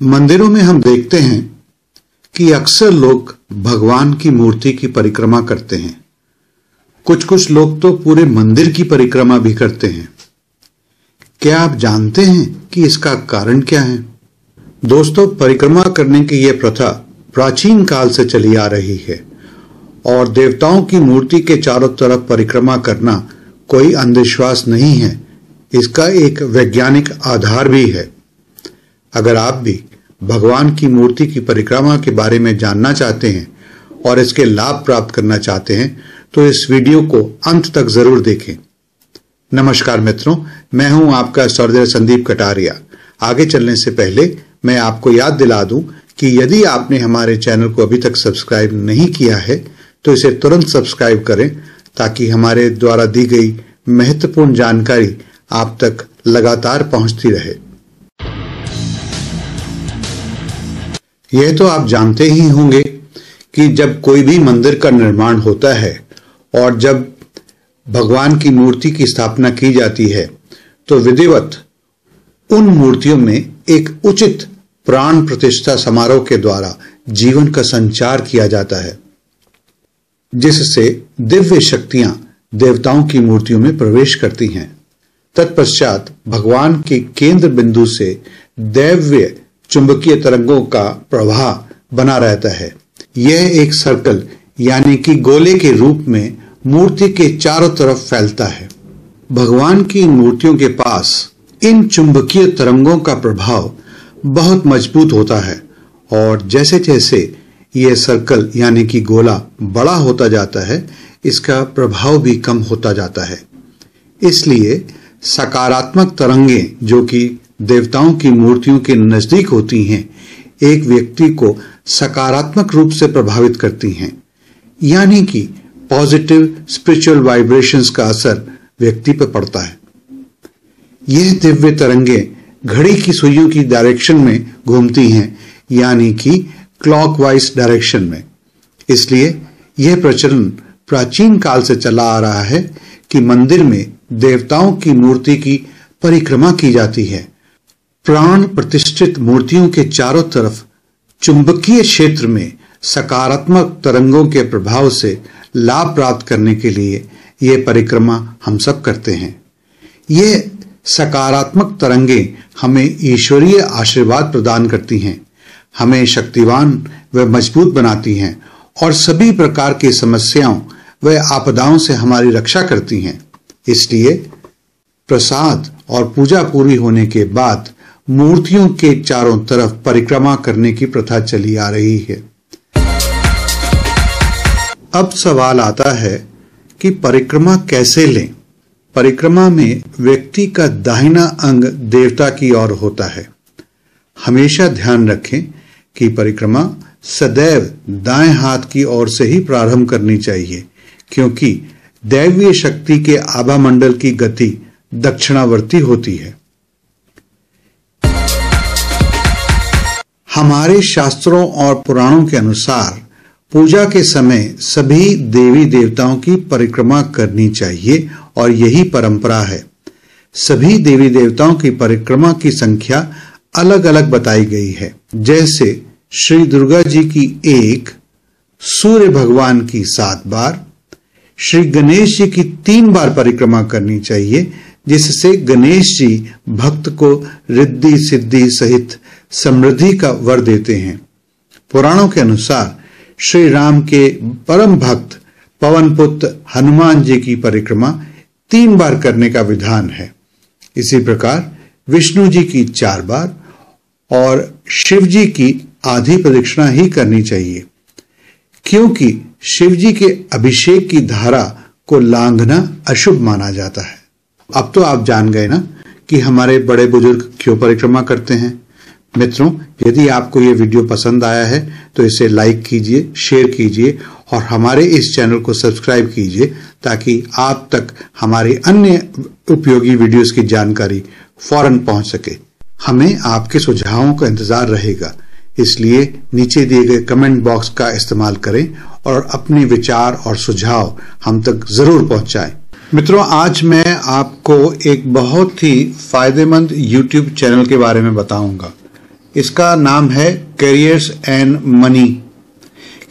मंदिरों में हम देखते हैं कि अक्सर लोग भगवान की मूर्ति की परिक्रमा करते हैं। कुछ लोग तो पूरे मंदिर की परिक्रमा भी करते हैं। क्या आप जानते हैं कि इसका कारण क्या है? दोस्तों, परिक्रमा करने की यह प्रथा प्राचीन काल से चली आ रही है और देवताओं की मूर्ति के चारों तरफ परिक्रमा करना कोई अंधविश्वास नहीं है, इसका एक वैज्ञानिक आधार भी है। अगर आप भी भगवान की मूर्ति की परिक्रमा के बारे में जानना चाहते हैं और इसके लाभ प्राप्त करना चाहते हैं तो इस वीडियो को अंत तक जरूर देखें। नमस्कार मित्रों, मैं हूं आपका सौरदेव संदीप कटारिया। आगे चलने से पहले मैं आपको याद दिला दूं कि यदि आपने हमारे चैनल को अभी तक सब्सक्राइब नहीं किया है तो इसे तुरंत सब्सक्राइब करें ताकि हमारे द्वारा दी गई महत्वपूर्ण जानकारी आप तक लगातार पहुंचती रहे। यह तो आप जानते ही होंगे कि जब कोई भी मंदिर का निर्माण होता है और जब भगवान की मूर्ति की स्थापना की जाती है तो विधिवत उन मूर्तियों में एक उचित प्राण प्रतिष्ठा समारोह के द्वारा जीवन का संचार किया जाता है, जिससे दिव्य शक्तियां देवताओं की मूर्तियों में प्रवेश करती हैं। तत्पश्चात भगवान के केंद्र बिंदु से दैवीय चुंबकीय तरंगों का प्रवाह बना रहता है। यह एक सर्कल यानी कि गोले के रूप में मूर्ति के चारों तरफ फैलता है। भगवान की मूर्तियों के पास इन चुंबकीय तरंगों का प्रभाव बहुत मजबूत होता है और जैसे जैसे यह सर्कल यानी कि गोला बड़ा होता जाता है, इसका प्रभाव भी कम होता जाता है। इसलिए सकारात्मक तरंगें जो कि देवताओं की मूर्तियों के नजदीक होती हैं, एक व्यक्ति को सकारात्मक रूप से प्रभावित करती हैं, यानी कि पॉजिटिव स्पिरिचुअल वाइब्रेशंस का असर व्यक्ति पर पड़ता है। यह दिव्य तरंगें घड़ी की सुइयों की डायरेक्शन में घूमती हैं, यानी कि क्लॉकवाइज डायरेक्शन में। इसलिए यह प्रचलन प्राचीन काल से चला आ रहा है कि मंदिर में देवताओं की मूर्ति की परिक्रमा की जाती है। प्राण प्रतिष्ठित मूर्तियों के चारों तरफ चुंबकीय क्षेत्र में सकारात्मक तरंगों के प्रभाव से लाभ प्राप्त करने के लिए यह परिक्रमा हम सब करते हैं। ये सकारात्मक तरंगें हमें ईश्वरीय आशीर्वाद प्रदान करती हैं, हमें शक्तिवान व मजबूत बनाती हैं और सभी प्रकार की समस्याओं व आपदाओं से हमारी रक्षा करती हैं। इसलिए प्रसाद और पूजा पूरी होने के बाद मूर्तियों के चारों तरफ परिक्रमा करने की प्रथा चली आ रही है। अब सवाल आता है कि परिक्रमा कैसे लें? परिक्रमा में व्यक्ति का दाहिना अंग देवता की ओर होता है। हमेशा ध्यान रखें कि परिक्रमा सदैव दाएं हाथ की ओर से ही प्रारंभ करनी चाहिए, क्योंकि दैवीय शक्ति के आभा मंडल की गति दक्षिणावर्ती होती है। हमारे शास्त्रों और पुराणों के अनुसार पूजा के समय सभी देवी देवताओं की परिक्रमा करनी चाहिए और यही परंपरा है। सभी देवी देवताओं की परिक्रमा की संख्या अलग अलग बताई गई है। जैसे श्री दुर्गा जी की 1, सूर्य भगवान की 7 बार, श्री गणेश जी की 3 बार परिक्रमा करनी चाहिए, जिससे गणेश जी भक्त को रिद्धि सिद्धि सहित समृद्धि का वर देते हैं। पुराणों के अनुसार श्री राम के परम भक्त पवन पुत्र हनुमान जी की परिक्रमा 3 बार करने का विधान है। इसी प्रकार विष्णु जी की 4 बार और शिव जी की आधी प्रदक्षिणा ही करनी चाहिए, क्योंकि शिव जी के अभिषेक की धारा को लांघना अशुभ माना जाता है। अब तो आप जान गए ना कि हमारे बड़े बुजुर्ग क्यों परिक्रमा करते हैं। मित्रों, यदि आपको ये वीडियो पसंद आया है तो इसे लाइक कीजिए, शेयर कीजिए और हमारे इस चैनल को सब्सक्राइब कीजिए ताकि आप तक हमारी अन्य उपयोगी वीडियोस की जानकारी फौरन पहुंच सके। हमें आपके सुझावों का इंतजार रहेगा, इसलिए नीचे दिए गए कमेंट बॉक्स का इस्तेमाल करें और अपने विचार और सुझाव हम तक जरूर पहुंचाएं। मित्रों, आज मैं आपको एक बहुत ही फायदेमंद YouTube चैनल के बारे में बताऊंगा। इसका नाम है carriers and money.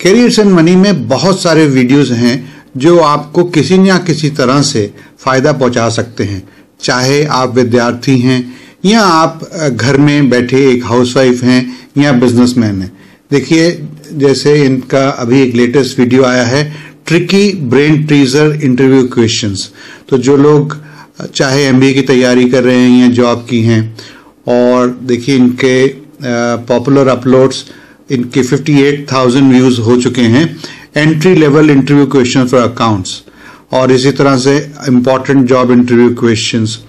Carriers and money में बहुत सारे वीडियोस हैं जो आपको किसी न किसी तरह से फायदा पहुंचा सकते हैं, चाहे आप विद्यार्थी हैं या आप घर में बैठे एक हाउसवाइफ हैं या बिजनेसमैन हैं। देखिए, जैसे इनका अभी एक लेटेस्ट वीडियो आया है, tricky brain teaser interview questions. तो जो लोग चाहे एमबीए की तैयारी कर रहे हैं या जॉब की हैं, और देखिए इनके पॉपुलर अपलोड्स, इनके 58,000 व्यूज हो चुके हैं। Entry level interview question for accounts, और इसी तरह से इंपॉर्टेंट जॉब इंटरव्यू क्वेश्चंस।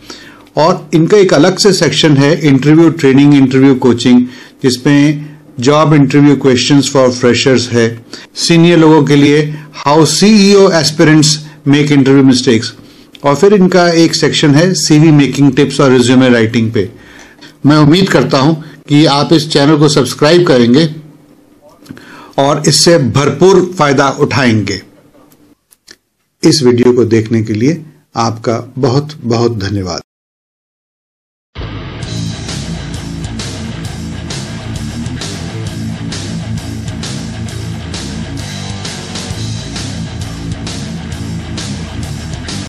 और इनका एक अलग से सेक्शन है इंटरव्यू ट्रेनिंग, इंटरव्यू कोचिंग, जिसमें job interview questions for freshers है। सीनियर लोगों के लिए how CEO aspirants make interview mistakes, और फिर इनका एक सेक्शन है सीवी मेकिंग टिप्स और रिज्यूमे राइटिंग पे। मैं उम्मीद करता हूं कि आप इस चैनल को सब्सक्राइब करेंगे और इससे भरपूर फायदा उठाएंगे। इस वीडियो को देखने के लिए आपका बहुत बहुत धन्यवाद।